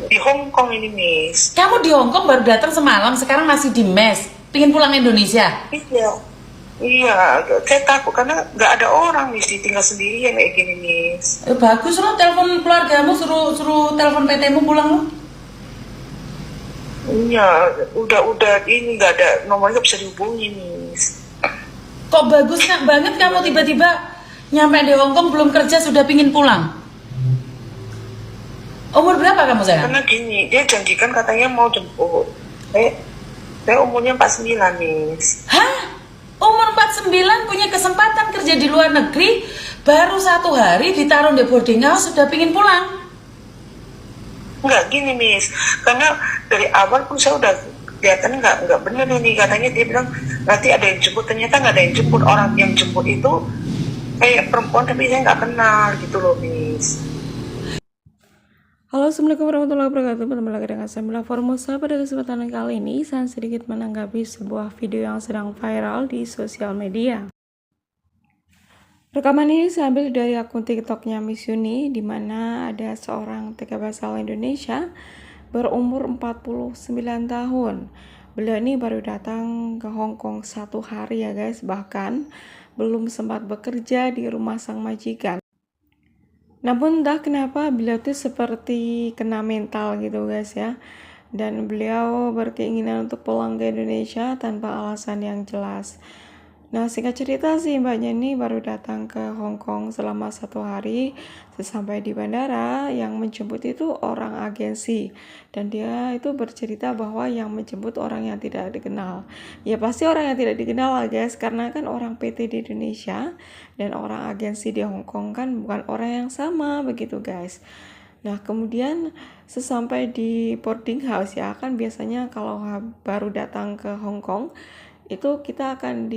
Di Hong Kong ini, Miss. Kamu di Hong Kong baru datang semalam, sekarang masih di mes. Pingin pulang Indonesia? Iya. Iya, saya takut karena nggak ada orang, Miss, ditinggal sendirian kayak gini, Miss. Bagus loh, telepon keluargamu, suruh telepon PT-mu pulang loh. Iya, udah ini nggak ada nomornya, nggak bisa dihubungi, Miss. Kok bagus nak banget kamu tiba-tiba nyampe di Hong Kong belum kerja sudah pingin pulang. Umur berapa kamu sayang? Karena gini, dia janjikan katanya mau jemput. Saya umurnya 49, Miss. Hah? Umur 49 punya kesempatan kerja di luar negeri, baru 1 hari ditaruh di boarding house sudah pingin pulang. Nggak gini, Miss. Karena dari awal pun saya udah kelihatan nggak bener ini. Katanya dia bilang nanti ada yang jemput, ternyata nggak ada yang jemput. Orang yang jemput itu kayak perempuan tapi saya nggak kenal gitu loh, Miss. Halo, Assalamualaikum warahmatullahi wabarakatuh. Bertemu lagi dengan saya Mila Formosa. Pada kesempatan kali ini, saya sedikit menanggapi sebuah video yang sedang viral di sosial media. Rekaman ini saya ambil dari akun TikToknya Miss Yuni, di mana ada seorang TK asal Indonesia berumur 49 tahun. Beliau ini baru datang ke Hong Kong 1 hari ya guys, bahkan belum sempat bekerja di rumah sang majikan. Namun entah kenapa beliau tuh seperti kena mental gitu guys ya. Dan beliau berkeinginan untuk pulang ke Indonesia tanpa alasan yang jelas. Nah, singkat cerita sih mbaknya ini baru datang ke Hong Kong selama 1 hari. Sesampai di bandara, yang menjemput itu orang agensi. Dan dia itu bercerita bahwa yang menjemput orang yang tidak dikenal. Ya pasti orang yang tidak dikenal lah guys, karena kan orang PT di Indonesia dan orang agensi di Hong Kong kan bukan orang yang sama begitu guys. Nah, kemudian sesampai di boarding house ya, kan biasanya kalau baru datang ke Hong Kong itu kita akan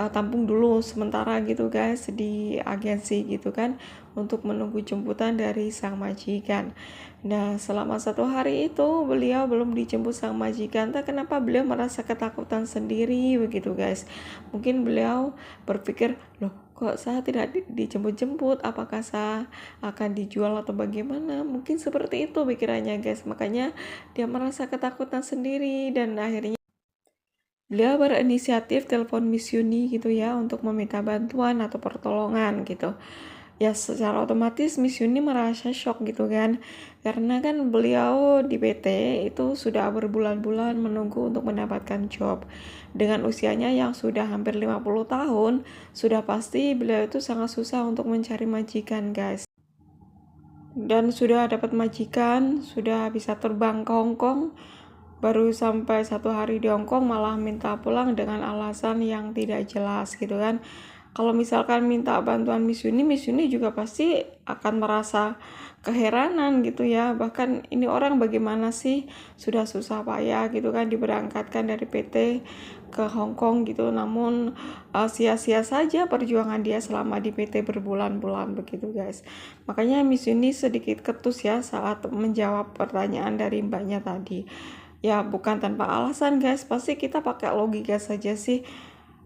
tampung dulu sementara gitu guys di agensi gitu kan, untuk menunggu jemputan dari sang majikan. Nah, selama 1 hari itu beliau belum dijemput sang majikan. Entah kenapa beliau merasa ketakutan sendiri begitu guys. Mungkin beliau berpikir, loh kok saya tidak dijemput-jemput, apakah saya akan dijual atau bagaimana, mungkin seperti itu pikirannya guys. Makanya dia merasa ketakutan sendiri dan akhirnya beliau berinisiatif telepon Miss Yuni gitu ya, untuk meminta bantuan atau pertolongan gitu. Ya secara otomatis Miss Yuni merasa shock gitu kan, karena kan beliau di PT itu sudah berbulan-bulan menunggu untuk mendapatkan job. Dengan usianya yang sudah hampir 50 tahun, sudah pasti beliau itu sangat susah untuk mencari majikan guys. Dan sudah dapat majikan, sudah bisa terbang ke Hong Kong, baru sampai 1 hari di Hong Kong malah minta pulang dengan alasan yang tidak jelas gitu kan. Kalau misalkan minta bantuan Miss Yuni juga pasti akan merasa keheranan gitu ya. Bahkan ini orang bagaimana sih, sudah susah payah gitu kan diberangkatkan dari PT ke Hong Kong gitu, namun sia-sia saja perjuangan dia selama di PT berbulan-bulan begitu guys. Makanya Miss Yuni sedikit ketus ya saat menjawab pertanyaan dari mbaknya tadi. Ya bukan tanpa alasan guys, pasti kita pakai logika saja sih.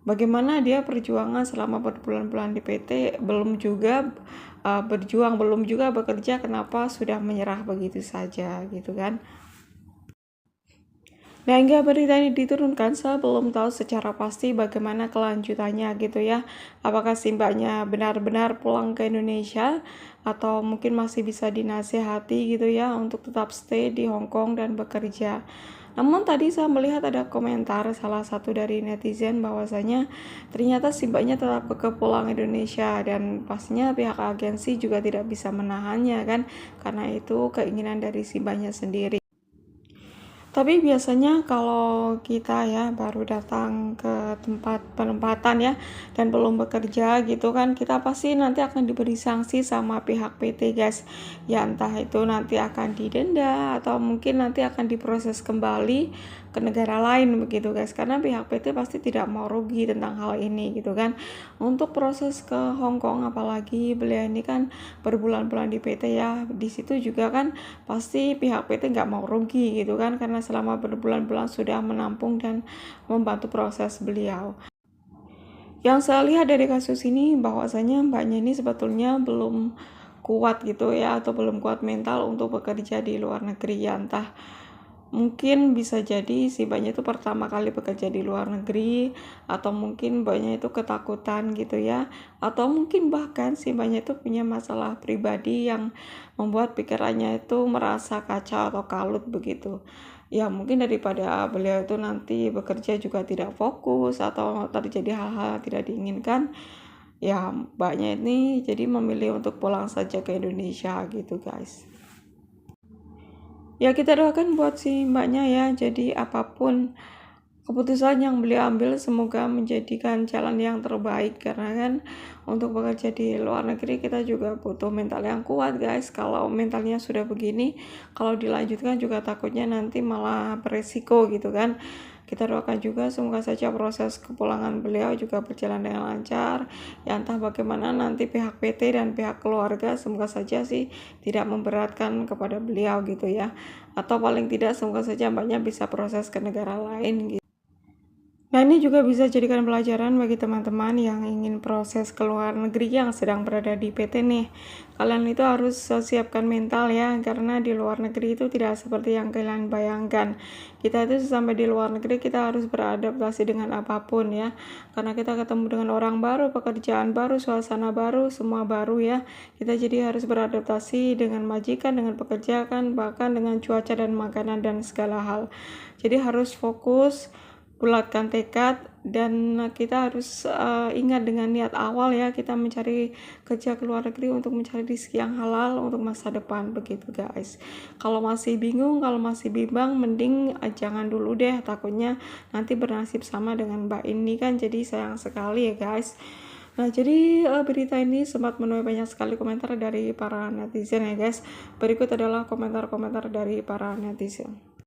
Bagaimana dia perjuangan selama berbulan-bulan di PT, belum juga berjuang, belum juga bekerja, kenapa sudah menyerah begitu saja gitu kan. Nah, hingga berita ini diturunkan, saya belum tahu secara pasti bagaimana kelanjutannya gitu ya. Apakah si mbaknya benar-benar pulang ke Indonesia atau mungkin masih bisa dinasehati gitu ya untuk tetap stay di Hong Kong dan bekerja. Namun tadi saya melihat ada komentar salah satu dari netizen bahwasanya ternyata si mbaknya tetap pulang Indonesia, dan pastinya pihak agensi juga tidak bisa menahannya kan, karena itu keinginan dari si mbaknya sendiri. Tapi biasanya kalau kita ya baru datang ke tempat penempatan ya dan belum bekerja gitu kan, kita pasti nanti akan diberi sanksi sama pihak PT guys. Ya entah itu nanti akan didenda atau mungkin nanti akan diproses kembali ke negara lain begitu guys. Karena pihak PT pasti tidak mau rugi tentang hal ini gitu kan. Untuk proses ke Hong Kong, apalagi beliau ini kan berbulan-bulan di PT ya, di situ juga kan pasti pihak PT nggak mau rugi gitu kan, karena selama berbulan-bulan sudah menampung dan membantu proses beliau. Yang saya lihat dari kasus ini bahwasanya mbaknya ini sebetulnya belum kuat gitu ya, atau belum kuat mental untuk bekerja di luar negeri ya. Entah mungkin bisa jadi si mbaknya itu pertama kali bekerja di luar negeri, atau mungkin mbaknya itu ketakutan gitu ya, atau mungkin bahkan si mbaknya itu punya masalah pribadi yang membuat pikirannya itu merasa kacau atau kalut begitu. Ya mungkin daripada beliau itu nanti bekerja juga tidak fokus atau terjadi hal-hal yang tidak diinginkan, ya mbaknya ini jadi memilih untuk pulang saja ke Indonesia gitu guys. Ya kita doakan buat si mbaknya ya, jadi apapun keputusan yang beliau ambil semoga menjadikan jalan yang terbaik, karena kan untuk bekerja di luar negeri kita juga butuh mental yang kuat guys. Kalau mentalnya sudah begini, kalau dilanjutkan juga takutnya nanti malah beresiko gitu kan. Kita doakan juga semoga saja proses kepulangan beliau juga berjalan dengan lancar. Ya entah bagaimana nanti pihak PT dan pihak keluarga, semoga saja sih tidak memberatkan kepada beliau gitu ya. Atau paling tidak semoga saja mbaknya bisa proses ke negara lain gitu. Nah ini juga bisa jadikan pelajaran bagi teman-teman yang ingin proses ke luar negeri yang sedang berada di PT nih. Kalian itu harus siapkan mental ya, karena di luar negeri itu tidak seperti yang kalian bayangkan. Kita itu sampai di luar negeri kita harus beradaptasi dengan apapun ya. Karena kita ketemu dengan orang baru, pekerjaan baru, suasana baru, semua baru ya. Kita jadi harus beradaptasi dengan majikan, dengan pekerjaan, bahkan dengan cuaca dan makanan dan segala hal. Jadi harus fokus, bulatkan tekad, dan kita harus ingat dengan niat awal ya, kita mencari kerja ke luar negeri untuk mencari rezeki yang halal untuk masa depan begitu guys. Kalau masih bingung, kalau masih bimbang, mending jangan dulu deh, takutnya nanti bernasib sama dengan mbak ini kan, jadi sayang sekali ya guys. Nah jadi berita ini sempat menuai banyak sekali komentar dari para netizen ya guys. Berikut adalah komentar-komentar dari para netizen.